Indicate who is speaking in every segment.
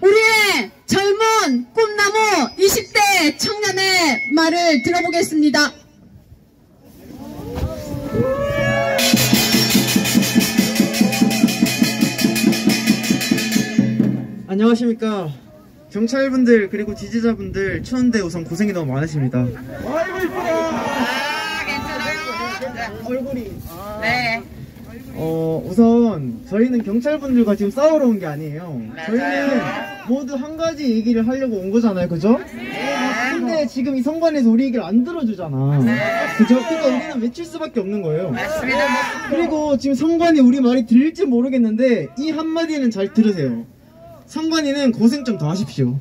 Speaker 1: 우리의 젊은 꿈나무 20대 청년의 말을 들어보겠습니다.
Speaker 2: 안녕하십니까. 경찰분들 그리고 지지자분들 추운데 우선 고생이 너무 많으십니다. 아이고 이쁘다. 괜찮아요. 얼굴이. 네. 우선 저희는 경찰분들과 지금 싸우러 온 게 아니에요. 저희는 모두 한 가지 얘기를 하려고 온 거잖아요, 그죠? 근데 지금 이 선관위에서 우리 얘기를 안 들어주잖아. 그죠? 그러니까 우리는 외칠 수밖에 없는 거예요. 맞습니다. 그리고 지금 선관위 우리 말이 들릴지 모르겠는데 이 한마디는 잘 들으세요. 선관위는 고생 좀 더 하십시오.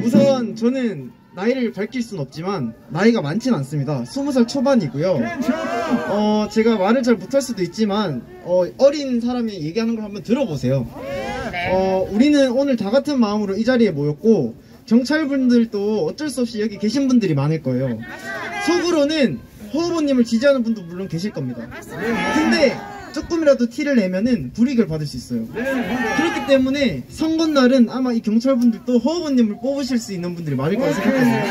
Speaker 2: 우선 저는 나이를 밝힐 순 없지만 나이가 많진 않습니다. 20살 초반이고요. 제가 말을 잘 못할 수도 있지만 어린 사람이 얘기하는 걸 한번 들어보세요. 우리는 오늘 다 같은 마음으로 이 자리에 모였고 경찰분들도 어쩔 수 없이 여기 계신 분들이 많을 거예요. 속으로는 허 후보님을 지지하는 분도 물론 계실 겁니다. 근데 조금이라도 티를 내면은 불이익을 받을 수 있어요. 그렇기 때문에 선거날은 아마 이 경찰분들도 허 후보님을 뽑으실 수 있는 분들이 많을 거라 생각합니다.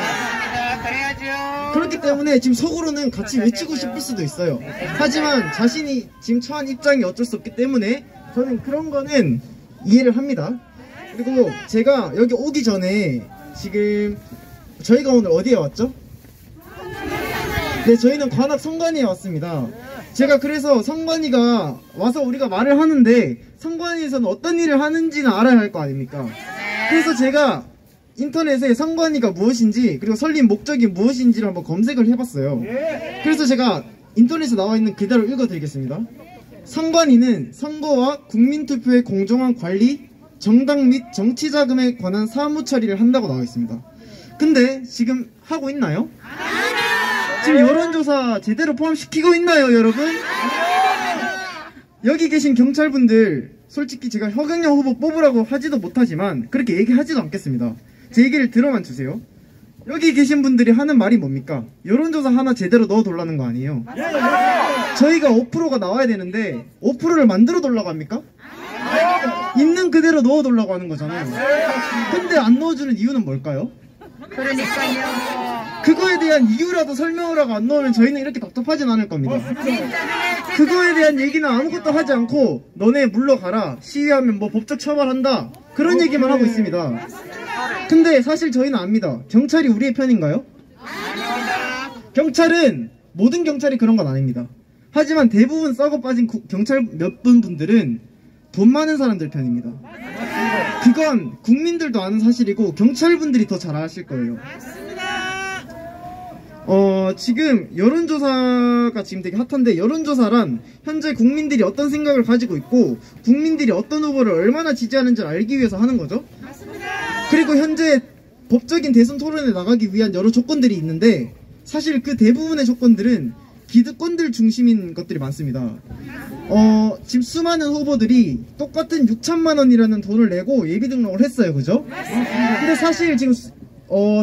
Speaker 2: 그렇기 때문에 지금 속으로는 같이 외치고 싶을 수도 있어요. 하지만 자신이 지금 처한 입장이 어쩔 수 없기 때문에 저는 그런 거는 이해를 합니다. 그리고 제가 여기 오기 전에 지금 저희가 오늘 어디에 왔죠? 네, 저희는 관악 선관위에 왔습니다. 제가 그래서 선관위가 와서 우리가 말을 하는데 선관위에서는 어떤 일을 하는지는 알아야 할 거 아닙니까? 그래서 제가 인터넷에 선관위가 무엇인지 그리고 설립 목적이 무엇인지를 한번 검색을 해봤어요. 그래서 제가 인터넷에 나와 있는 그대로 읽어드리겠습니다. 선관위는 선거와 국민투표의 공정한 관리, 정당 및 정치자금에 관한 사무 처리를 한다고 나와 있습니다. 근데 지금 하고 있나요? 지금 여론조사 제대로 포함시키고 있나요, 여러분? 여기 계신 경찰분들 솔직히 제가 허경영 후보 뽑으라고 하지도 못하지만 그렇게 얘기하지도 않겠습니다. 제 얘기를 들어만 주세요. 여기 계신 분들이 하는 말이 뭡니까? 여론조사 하나 제대로 넣어달라는 거 아니에요? 저희가 5%가 나와야 되는데 5%를 만들어 달라고 합니까? 있는 그대로 넣어달라고 하는 거잖아요. 근데 안 넣어주는 이유는 뭘까요?
Speaker 3: 그러니까요.
Speaker 2: 그거에 대한 이유라도 설명을 하고 안 넣으면 저희는 이렇게 답답하진 않을 겁니다. 그거에 대한 얘기는 아무것도 하지 않고 너네 물러가라, 시위하면 뭐 법적 처벌한다, 그런 얘기만 하고 있습니다. 근데 사실 저희는 압니다. 경찰이 우리의 편인가요? 경찰은 모든 경찰이 그런 건 아닙니다. 하지만 대부분 썩어 빠진 경찰 몇 분들은 돈 많은 사람들 편입니다. 그건 국민들도 아는 사실이고 경찰분들이 더 잘 아실 거예요. 지금 여론조사가 지금 되게 핫한데 여론조사란 현재 국민들이 어떤 생각을 가지고 있고 국민들이 어떤 후보를 얼마나 지지하는지를 알기 위해서 하는 거죠. 그리고 현재 법적인 대선 토론에 나가기 위한 여러 조건들이 있는데 사실 그 대부분의 조건들은 기득권들 중심인 것들이 많습니다. 지금 수많은 후보들이 똑같은 6천만 원이라는 돈을 내고 예비 등록을 했어요. 그죠? 근데 사실 지금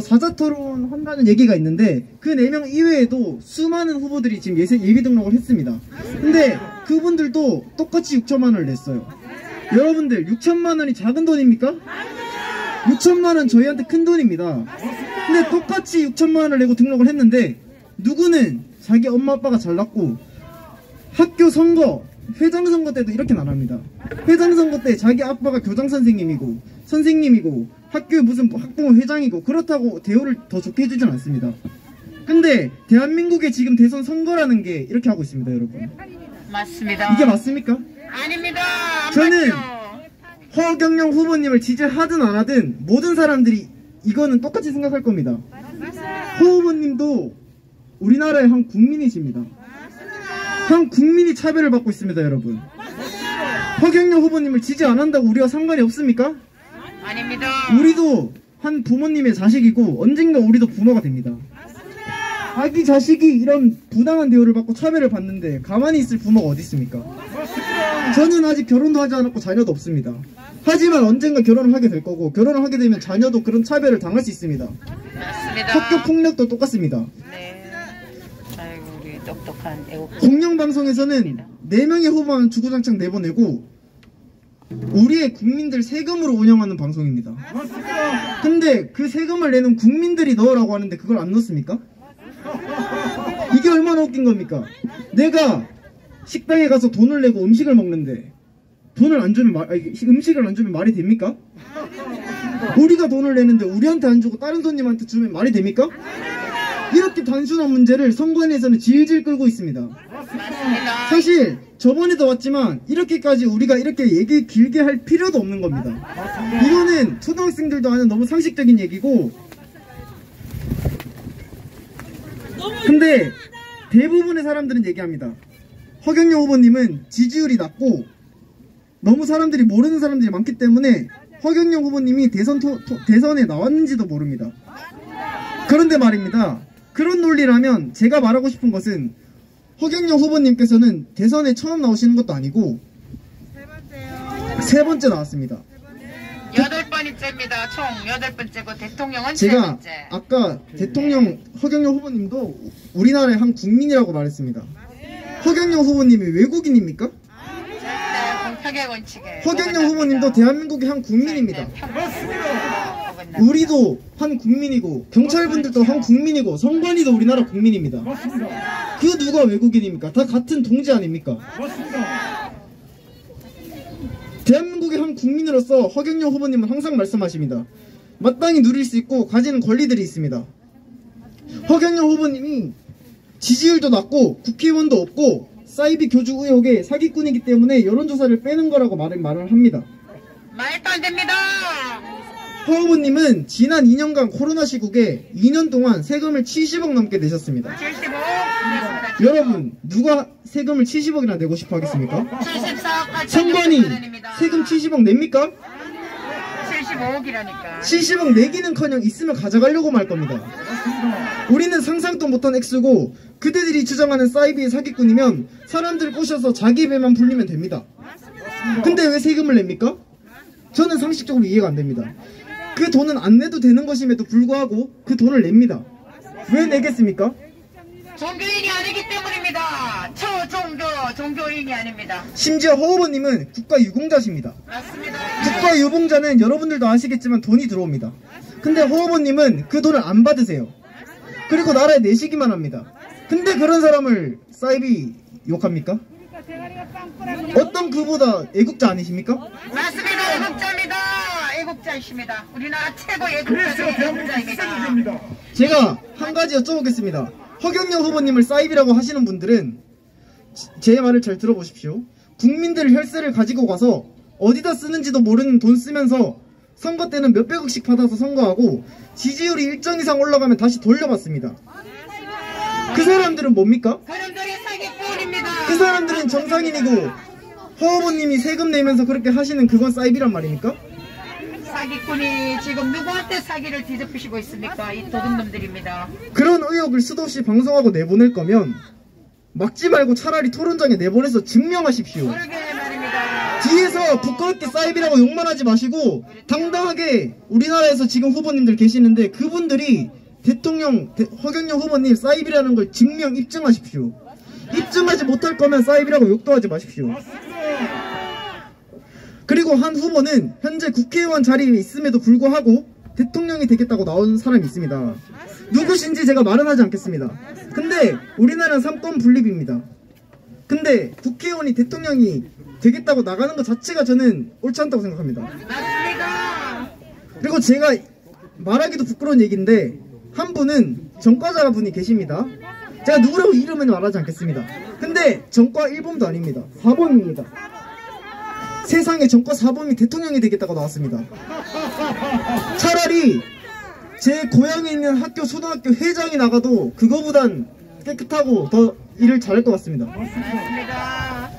Speaker 2: 사자토론 한다는 얘기가 있는데 그 4명 이외에도 수많은 후보들이 지금 예비 등록을 했습니다. 근데 그분들도 똑같이 6천만 원을 냈어요. 여러분들 6천만 원이 작은 돈입니까? 6천만 원 저희한테 큰 돈입니다. 근데 똑같이 6천만 원을 내고 등록을 했는데 누구는 자기 엄마 아빠가 잘났고 학교 선거, 회장 선거 때도 이렇게는 안 합니다. 회장 선거 때 자기 아빠가 교장 선생님이고 학교에 무슨 학부모 회장이고 그렇다고 대우를 더 좋게 해주진 않습니다. 근데 대한민국의 지금 대선 선거라는 게 이렇게 하고 있습니다, 여러분.
Speaker 3: 맞습니다.
Speaker 2: 이게 맞습니까?
Speaker 3: 아닙니다.
Speaker 2: 저는
Speaker 3: 맞죠.
Speaker 2: 허경영 후보님을 지지하든 안 하든 모든 사람들이 이거는 똑같이 생각할 겁니다. 허 후보님도 우리나라의 한 국민이십니다. 한 국민이 차별을 받고 있습니다, 여러분. 허경영 후보님을 지지 안 한다고 우리와 상관이 없습니까?
Speaker 3: 아닙니다.
Speaker 2: 우리도 한 부모님의 자식이고 언젠가 우리도 부모가 됩니다. 자기 자식이 이런 부당한 대우를 받고 차별을 받는데 가만히 있을 부모가 어디 있습니까? 저는 아직 결혼도 하지 않았고 자녀도 없습니다. 하지만 언젠가 결혼을 하게 될 거고 결혼을 하게 되면 자녀도 그런 차별을 당할 수 있습니다.
Speaker 3: 맞습니다.
Speaker 2: 학교 폭력도 똑같습니다.
Speaker 3: 네. 아이고 우리 똑똑. 똑똑한 애국
Speaker 2: 공영방송에서는 4명의 후보만 주구장창 내보내고 우리의 국민들 세금으로 운영하는 방송입니다. 근데 그 세금을 내는 국민들이 넣으라고 하는데 그걸 안 넣습니까? 이게 얼마나 웃긴 겁니까? 내가 식당에 가서 돈을 내고 음식을 먹는데 돈을 안 주면 음식을 안 주면 말이 됩니까? 우리가 돈을 내는데 우리한테 안 주고 다른 손님한테 주면 말이 됩니까? 이렇게 단순한 문제를 선관위에서는 질질 끌고 있습니다. 사실 저번에도 왔지만 이렇게까지 우리가 이렇게 얘기 길게 할 필요도 없는 겁니다. 이거는 초등학생들도 아는 너무 상식적인 얘기고, 근데 대부분의 사람들은 얘기합니다. 허경영 후보님은 지지율이 낮고 너무 사람들이 모르는 사람들이 많기 때문에 허경영 후보님이 대선에 나왔는지도 모릅니다. 그런데 말입니다. 그런 논리라면 제가 말하고 싶은 것은 허경영 후보님께서는 대선에 처음 나오시는 것도 아니고 세 번째 나왔습니다.
Speaker 3: 8번째입니다. 총 8번째고 대통령은
Speaker 2: 제가
Speaker 3: 3번째.
Speaker 2: 아까 대통령 허경영 후보님도 우리나라의 한 국민이라고 말했습니다. 허경영 후보님이 외국인입니까?
Speaker 3: 공평의 원칙에
Speaker 2: 허경영 후보님도 대한민국의 한 국민입니다. 우리도 한 국민이고 경찰분들도 한 국민이고 선관위도 우리나라 국민입니다. 그 누가 외국인입니까? 다 같은 동지 아닙니까? 대한민국의 한 국민으로서 허경영 후보님은 항상 말씀하십니다. 마땅히 누릴 수 있고 가지는 권리들이 있습니다. 허경영 후보님이 지지율도 낮고 국회의원도 없고 사이비 교주 의혹의 사기꾼이기 때문에 여론조사를 빼는 거라고 말을 합니다.
Speaker 3: 말도 안 됩니다.
Speaker 2: 허 후보님은 지난 2년간 코로나 시국에 2년 동안 세금을 70억 넘게 내셨습니다.
Speaker 3: 75.
Speaker 2: 여러분, 누가 세금을 70억이나 내고 싶어 하겠습니까?
Speaker 3: 74억까지
Speaker 2: 선관위 세금 70억 냅니까?
Speaker 3: 75억이라니까.
Speaker 2: 70억 내기는커녕 있으면 가져가려고 말 겁니다. 우리는 상상도 못한 액수고 그대들이 주장하는 사이비의 사기꾼이면 사람들 꼬셔서 자기 배만 불리면 됩니다. 근데 왜 세금을 냅니까? 저는 상식적으로 이해가 안 됩니다. 그 돈은 안 내도 되는 것임에도 불구하고 그 돈을 냅니다. 왜 내겠습니까?
Speaker 3: 종교인이 아니기 때문입니다. 종교인이 아닙니다.
Speaker 2: 심지어 허 후보님은 국가유공자십니다.
Speaker 3: 맞습니다.
Speaker 2: 국가유공자는 여러분들도 아시겠지만 돈이 들어옵니다. 근데 허 후보님은 그 돈을 안 받으세요. 그리고 나라에 내시기만 합니다. 근데 그런 사람을 사이비 욕합니까? 어떤 그보다 애국자 아니십니까?
Speaker 3: 맞습니다. 애국자입니다. 애국자이십니다. 우리나라 최고 애국자입니다.
Speaker 2: 제가 한 가지 여쭤보겠습니다. 허경영 후보님을 사이비라고 하시는 분들은 제 말을 잘 들어보십시오. 국민들 혈세를 가지고 가서 어디다 쓰는지도 모르는 돈 쓰면서 선거 때는 몇백억씩 받아서 선거하고 지지율이 일정 이상 올라가면 다시 돌려받습니다. 그 사람들은 뭡니까?
Speaker 3: 사람들이 사기꾼입니다.
Speaker 2: 그 사람들은 정상인이고 허 후보님이 세금 내면서 그렇게 하시는 그건 사이비란 말입니까?
Speaker 3: 사기꾼이 지금 누구한테 사기를 뒤집히시고 있습니까? 이 도둑놈들입니다.
Speaker 2: 그런 의혹을 수도 없이 방송하고 내보낼 거면 막지 말고 차라리 토론장에 내보내서 증명하십시오.
Speaker 3: 그러게 말입니다.
Speaker 2: 뒤에서 부끄럽게 사이비라고 욕만 하지 마시고 당당하게 우리나라에서 지금 후보님들 계시는데 그분들이 허경영 후보님 사이비라는 걸 증명 입증하십시오. 입증하지 못할 거면 사이비라고 욕도 하지 마십시오. 그리고 한 후보는 현재 국회의원 자리에 있음에도 불구하고 대통령이 되겠다고 나온 사람이 있습니다. 누구신지 제가 말은 하지 않겠습니다. 근데 우리나라는 삼권 분립입니다. 근데 국회의원이 대통령이 되겠다고 나가는 것 자체가 저는 옳지 않다고 생각합니다.
Speaker 3: 맞습니다.
Speaker 2: 그리고 제가 말하기도 부끄러운 얘기인데 한 분은 전과자 분이 계십니다. 제가 누구라고 이름은 말하지 않겠습니다. 근데 전과 1범도 아닙니다. 4범입니다. 세상에 전과 4범이 대통령이 되겠다고 나왔습니다. 차라리 제 고향에 있는 학교 초등학교 회장이 나가도 그거보단 깨끗하고 더 일을 잘할 것 같습니다.
Speaker 3: 맞습니다.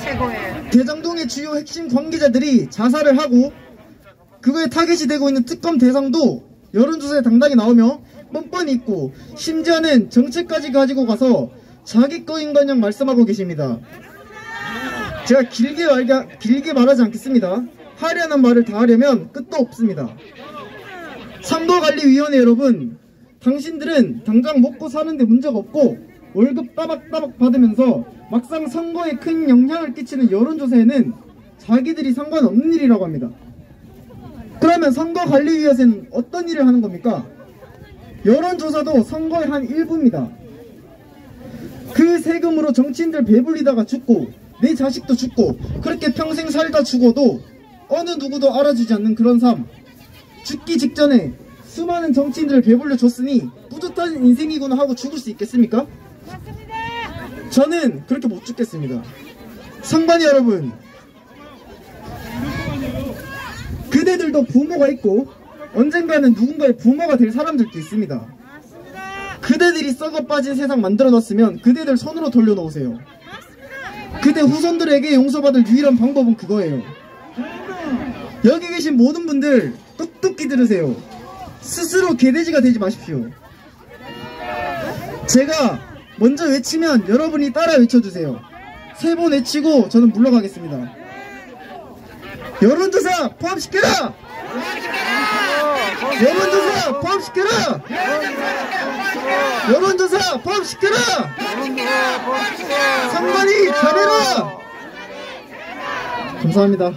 Speaker 3: 최고예요.
Speaker 2: 대장동의 주요 핵심 관계자들이 자살을 하고 그거에 타겟이 되고 있는 특검 대상도 여론조사에 당당히 나오며 뻔뻔히 있고 심지어는 정책까지 가지고 가서 자기 거인 거냥 말씀하고 계십니다. 제가 길게 말하지 않겠습니다. 하려는 말을 다 하려면 끝도 없습니다. 선거관리위원회 여러분, 당신들은 당장 먹고 사는데 문제가 없고 월급 따박따박 받으면서 막상 선거에 큰 영향을 끼치는 여론조사에는 자기들이 상관없는 일이라고 합니다. 그러면 선거관리위원회는 어떤 일을 하는 겁니까? 여론조사도 선거의 한 일부입니다. 그 세금으로 정치인들 배불리다가 죽고 내 자식도 죽고 그렇게 평생 살다 죽어도 어느 누구도 알아주지 않는 그런 삶, 죽기 직전에 수많은 정치인들을 배불려 줬으니 뿌듯한 인생이구나 하고 죽을 수 있겠습니까? 저는 그렇게 못 죽겠습니다. 선관위 여러분, 그대들도 부모가 있고 언젠가는 누군가의 부모가 될 사람들도 있습니다. 그대들이 썩어 빠진 세상 만들어 놨으면 그대들 손으로 돌려놓으세요. 그대 후손들에게 용서받을 유일한 방법은 그거예요. 여기 계신 모든 분들 똑똑히 들으세요. 스스로 개돼지가 되지 마십시오. 제가 먼저 외치면 여러분이 따라 외쳐주세요. 3번 외치고 저는 물러가겠습니다. 여론조사 포함시켜라! 여론조사 포함시켜라! 여론조사 포함시켜라! 선관위 잘해라! 감사합니다.